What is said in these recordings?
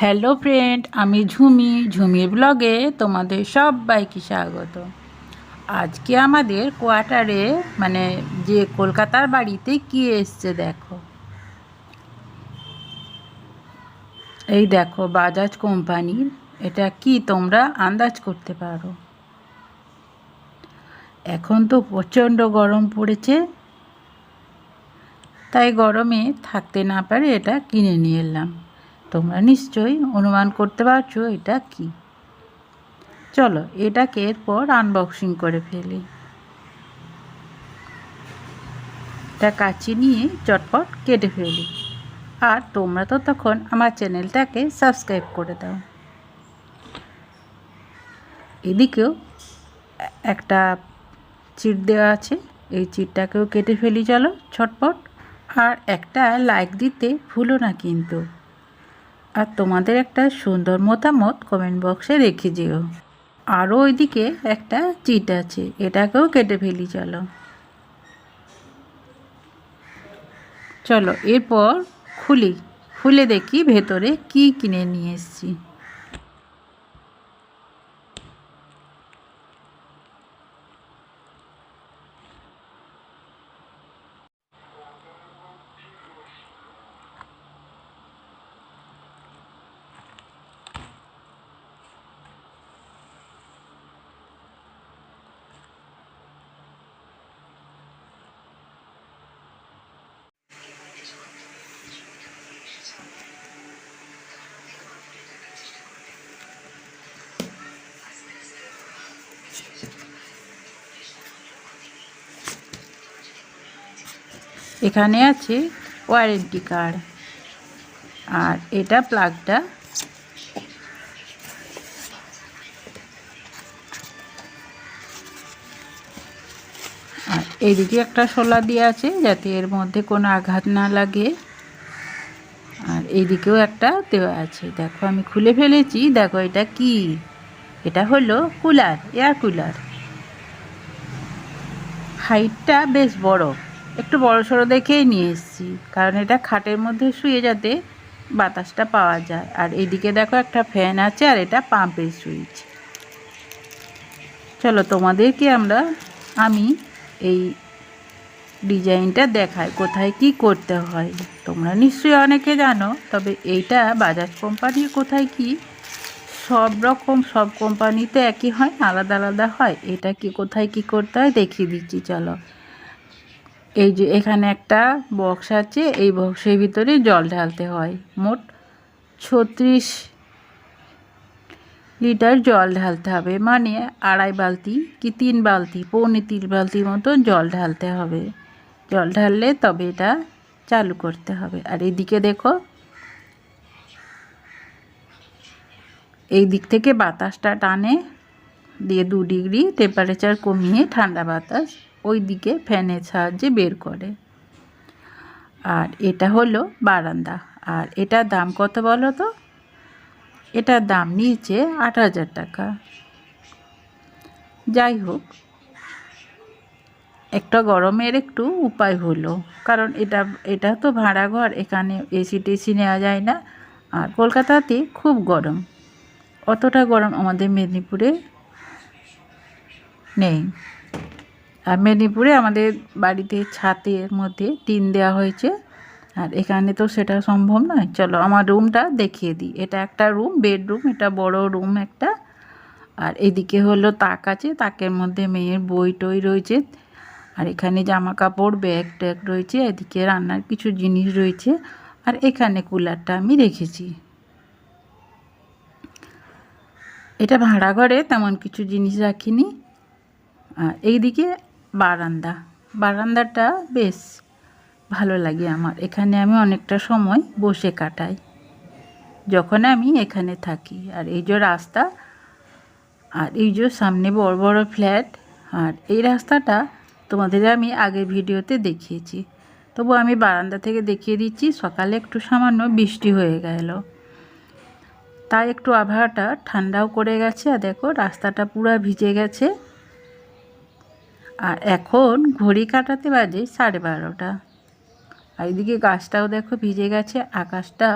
Hello friend, আমি ঝুমির ব্লগে তোমাদের সবাইকে স্বাগত। আজকে আমাদের কোয়ার্টারে যে কলকাতার বাড়িতে কি এসছে দেখো। এই দেখো বাজাজ কোম্পানির। এটা কি তোমরা আন্দাজ করতে পারো? এখন তো প্রচণ্ড গরম পড়েছে, তাই গরমে থাকতে না পারে এটা কিনে নিয়ে এলাম। তোমরা নিশ্চয়ই অনুমান করতে পারছো এটা কি। চলো এটাকে এরপর আনবক্সিং করে ফেলি। এটা কাঁচি নিয়ে চটপট কেটে ফেলি। আর তোমরা তো তখন আমার চ্যানেলটাকে সাবস্ক্রাইব করে দাও। এদিকেও একটা চিট দেওয়া আছে, এই চিটটাকেও কেটে ফেলি চলো ছটপট। আর একটা লাইক দিতে ভুলো না কিন্তু। আর তোমাদের একটা সুন্দর মতামত কমেন্ট বক্সে রেখে যেও। আরও ওইদিকে একটা চিট আছে, এটাকেও কেটে ফেলি চলো। চলো এরপর খুলে দেখি ভেতরে কি কিনে নিয়ে এসেছি। এখানে আছে ওয়ারেন্টি কার্ড, আর এটা প্লাগটা। আর এইদিকে একটা শোলা দিয়ে আছে যাতে এর মধ্যে কোনো আঘাত না লাগে। আর এইদিকেও একটা দেওয়া আছে। দেখো আমি খুলে ফেলেছি। দেখো এটা কি, এটা হলো কুলার, এয়ার কুলার। হাইটটা বেশ বড়, একটু বড় সড়ো দেখেই নিয়ে এসেছি, কারণ এটা খাটের মধ্যে শুয়ে যাতে বাতাসটা পাওয়া যায়। আর এদিকে দেখো একটা ফ্যান আছে, আর এটা পাম্পের সুইচ। চলো তোমাদেরকে আমি এই ডিজাইনটা দেখাই, কোথায় কি করতে হয়। তোমরা নিশ্চয়ই অনেকে জানো, তবে এইটা বাজাজ কোম্পানির কোথায় কি সব কোম্পানিতে একই হয়, আলাদা আলাদা হয়। এটা কি কোথায় কি করতে হয় দেখিয়ে দিচ্ছি চলো। এই যে এখানে একটা বক্স আছে, এই বক্সের ভিতরে জল ঢালতে হয়। মোট 36 লিটার জল ঢালতে হবে, মানে 2.5 বালতি কি 3 বালতি, পৌনে 3 বালতির মতো জল ঢালতে হবে। জল ঢাললে তবে এটা চালু করতে হবে। আর এদিকে দেখো, এই দিক থেকে বাতাসটা টানে দিয়ে 2 ডিগ্রি টেম্পারেচার কমিয়ে ঠান্ডা বাতাস ওই দিকে ফ্যানের সাহায্যে বের করে। আর এটা হলো বারান্দা। আর এটার দাম কত বলো তো? এটার দাম নিয়েছে 8,000 টাকা। যাই হোক, একটা গরমের একটু উপায় হলো, কারণ এটা তো ভাড়া ঘর, এখানে এসি টেসি নেওয়া যায় না। আর কলকাতাতে খুব গরম, অতটা গরম আমাদের মেদিনীপুরে নেই। আর মেদিনীপুরে আমাদের বাড়িতে ছাদের মধ্যে টিন দেওয়া হয়েছে, আর এখানে তো সেটা সম্ভব নয়। চলো আমার রুমটা দেখিয়ে দিই। এটা একটা রুম, বেডরুম, এটা বড় রুম একটা। আর এদিকে হলো তাক আছে, তাকের মধ্যে মেয়ের বই টই রয়েছে। আর এখানে জামা কাপড় ব্যাগ ট্যাগ রয়েছে। এদিকে রান্নার কিছু জিনিস রয়েছে। আর এখানে কুলারটা আমি রেখেছি। এটা ভাড়া ঘরে তেমন কিছু জিনিস রাখিনি। আর এইদিকে বারান্দাটা বেশ ভালো লাগে আমার। এখানে আমি অনেকটা সময় বসে কাটাই যখন আমি এখানে থাকি। আর এই যে রাস্তা, আর এই যে সামনে বড় বড় ফ্ল্যাট। আর এই রাস্তাটা তোমাদের আমি আগের ভিডিওতে দেখিয়েছি, তবু আমি বারান্দা থেকে দেখিয়ে দিচ্ছি। সকালে একটু সামান্য বৃষ্টি হয়ে গেল, তাই একটু আবহাওয়াটা ঠান্ডাও করে গেছে। আর দেখো রাস্তাটা পুরো ভিজে গেছে। আর এখন ঘড়ি কাটাতে বাজে 12:30। আর এদিকে গাছটাও দেখো ভিজে গেছে, আকাশটা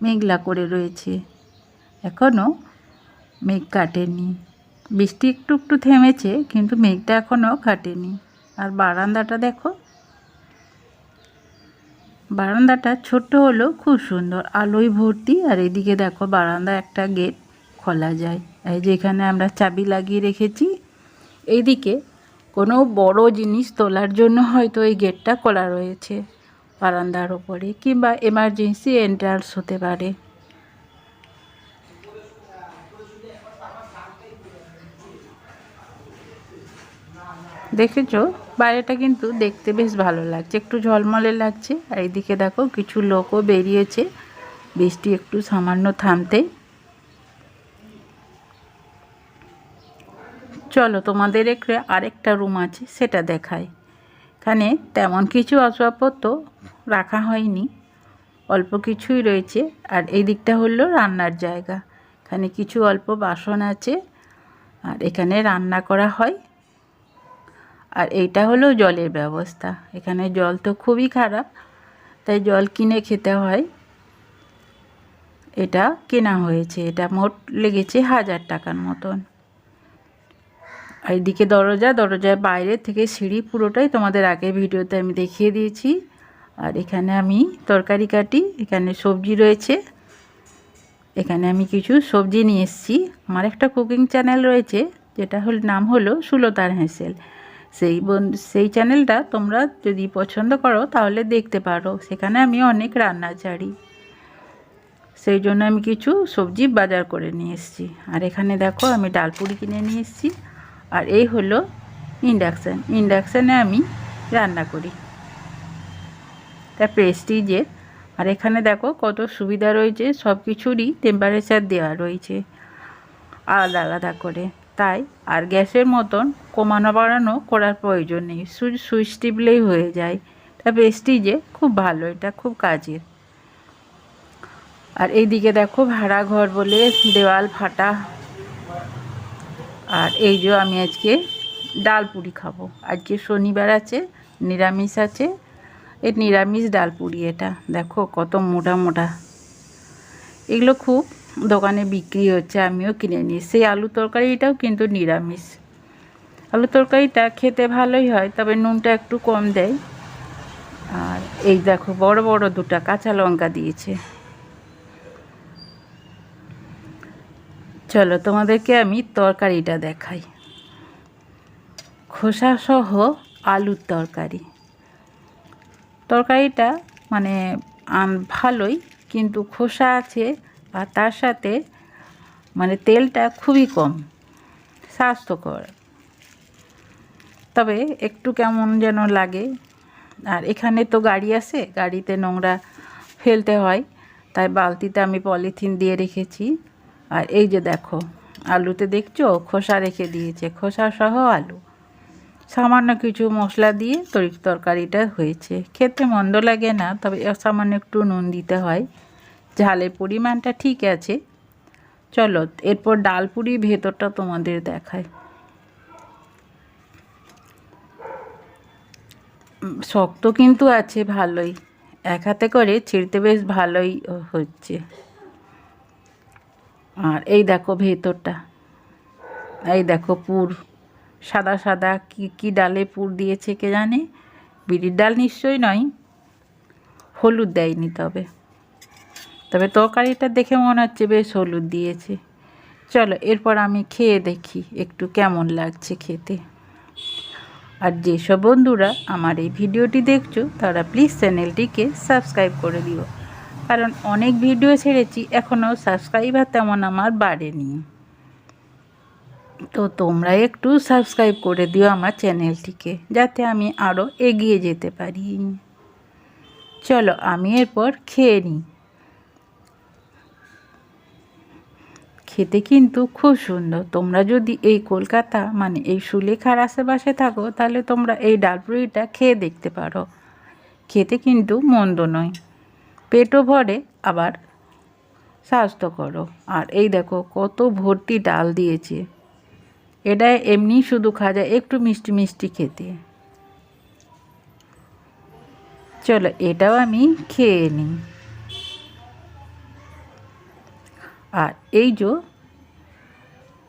মেঘলা করে রয়েছে, এখনও মেঘ কাটেনি। বৃষ্টি একটু একটু থেমেছে, কিন্তু মেঘটা এখনও কাটেনি। আর বারান্দাটা দেখো, বারান্দাটা ছোট্ট হলেও খুব সুন্দর, আলোয় ভর্তি। আর এদিকে দেখো বারান্দা একটা গেট খোলা যায়, এই যেখানে আমরা চাবি লাগিয়ে রেখেছি। এইদিকে কোনো বড় জিনিস তোলার জন্য হয়তো এই গেটটা খোলা রয়েছে বারান্দার ওপরে, কিংবা এমার্জেন্সি এন্ট্রান্স হতে পারে। দেখেছো, বাইরেটা কিন্তু দেখতে বেশ ভালো লাগছে, একটু ঝলমলে লাগছে। আর এইদিকে দেখো কিছু লোকও বেরিয়েছে বৃষ্টি একটু সামান্য থামতেই। চলো তোমাদের আরেকটা রুম আছে সেটা দেখাই। এখানে তেমন কিছু আসবাবপত্র রাখা হয়নি, অল্প কিছুই রয়েছে। আর এই দিকটা হলো রান্নার জায়গা, এখানে কিছু অল্প বাসন আছে, আর এখানে রান্না করা হয়। আর এইটা হলো জলের ব্যবস্থা, এখানে জল তো খুবই খারাপ, তাই জল কিনে খেতে হয়। এটা কেনা হয়েছে, এটা মোট লেগেছে 1000 টাকার মতন। আর এদিকে দরজার বাইরে থেকে সিঁড়ি পুরোটাই তোমাদের আগের ভিডিওতে আমি দেখিয়ে দিয়েছি। আর এখানে আমি তরকারি কাটি, এখানে সবজি রয়েছে, এখানে আমি কিছু সবজি নিয়ে এসেছি। আমার একটা কুকিং চ্যানেল রয়েছে, যেটা নাম হলো সুলতার হেঁসেল। সেই চ্যানেলটা তোমরা যদি পছন্দ করো তাহলে দেখতে পারো, সেখানে আমি অনেক রান্না ছাড়ি। সেই জন্য আমি কিছু সবজি বাজার করে নিয়ে এসেছি। আর এখানে দেখো আমি ডালপুরি কিনে নিয়ে এসেছি। আর এই হলো ইন্ডাকশানে আমি রান্না করি, তা প্রেস্টিজের। আর এখানে দেখো কত সুবিধা রয়েছে, সব কিছুরই টেম্পারেচার দেওয়া রয়েছে আলাদা আলাদা করে। তাই আর গ্যাসের মতন কমানো বাড়ানো করার প্রয়োজন নেই, সুইচ টিপলেই হয়ে যায়। তা প্রেস্টিজে খুব ভালো, এটা খুব কাজের। আর এইদিকে দেখো ভাড়া ঘর বলে দেওয়াল ফাটা। আর এই যে আমি আজকে ডালপুরি খাবো, আজকে শনিবার আছে, নিরামিষ আছে। এই নিরামিষ ডালপুরি, এটা দেখো কত মোটা মোটা। এগুলো খুব দোকানে বিক্রি হচ্ছে, আমিও কিনে নিই। সেই আলু তরকারিটাও কিন্তু নিরামিষ। আলু তরকারিটা খেতে ভালোই হয়, তবে নুনটা একটু কম দেয়। আর এই দেখো বড় বড় 2টা কাঁচা লঙ্কা দিয়েছে। চলো তোমাদেরকে আমি তরকারিটা দেখাই, খোসা সহ আলুর তরকারি। তরকারিটা মানে ভালোই, কিন্তু খোসা আছে। আর তার সাথে মানে তেলটা খুবই কম, স্বাস্থ্যকর, তবে একটু কেমন যেন লাগে। আর এখানে তো গাড়ি আছে, গাড়িতে নোংরা ফেলতে হয়, তাই বালতিতে আমি পলিথিন দিয়ে রেখেছি। আর এই যে দেখো আলুতে দেখছো খোসা রেখে দিয়েছে, খোসা সহ আলু। সামান্য কিছু মশলা দিয়ে তরকারিটা হয়েছে, খেতে মন্দ লাগে না, তবে সামান্য একটু নুন দিতে হয়, ঝালের পরিমাণটা ঠিক আছে। চলো এরপর ডালপুরি ভেতরটা তোমাদের দেখায়। শক্ত কিন্তু আছে ভালোই, এক হাতে করে ছিঁড়তে বেশ ভালোই হচ্ছে। আর এই দেখো ভেতরটা, এই দেখো পুর সাদা সাদা, কি ডালে পুর দিয়েছে কে জানে, বিড়ির ডাল নিশ্চয়ই নয়, হলুদ দেয়নি। তবে তরকারিটা দেখে মনে হচ্ছে বেশ হলুদ দিয়েছে। চলো এরপর আমি খেয়ে দেখি একটু কেমন লাগছে খেতে। আর যেসব বন্ধুরা আমার এই ভিডিওটি দেখছো তারা প্লিজ চ্যানেলটিকে সাবস্ক্রাইব করে দিও, কারণ অনেক ভিডিও ছেড়েছি, এখনও সাবস্ক্রাইবার তেমন আমার বাড়েনি। তো তোমরা একটু সাবস্ক্রাইব করে দিও আমার চ্যানেলটিকে, যাতে আমি আরও এগিয়ে যেতে পারি। চলো আমি এরপর খেয়ে নিই। খেতে কিন্তু খুব সুন্দর। তোমরা যদি এই কলকাতা মানে এই সুলেখার আশেপাশে থাকো, তাহলে তোমরা এই ডালপুরিটা খেয়ে দেখতে পারো, খেতে কিন্তু মন্দ নয়, পেটও ভরে আবার স্বাস্থ্যকরও। আর এই দেখো কত ভর্তি ডাল দিয়েছে, এটা এমনি শুধু খাওয়া যায়, একটু মিষ্টি মিষ্টি খেতে। চলো এটাও আমি খেয়ে নিই। আর এই যে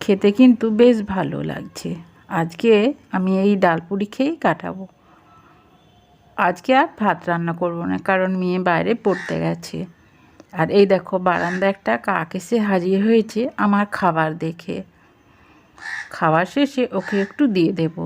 খেতে কিন্তু বেশ ভালো লাগছে। আজকে আমি এই ডালপুরি খেয়েই কাটাবো। আজকে আর ভাত রান্না করব না, কারণ মেয়ে বাইরে পড়তে গেছে। আর এই দেখো বারান্দায় একটা কাক এসে হাজির হয়েছে আমার খাবার দেখে। খাবার শেষে ওকে একটু দিয়ে দেবো।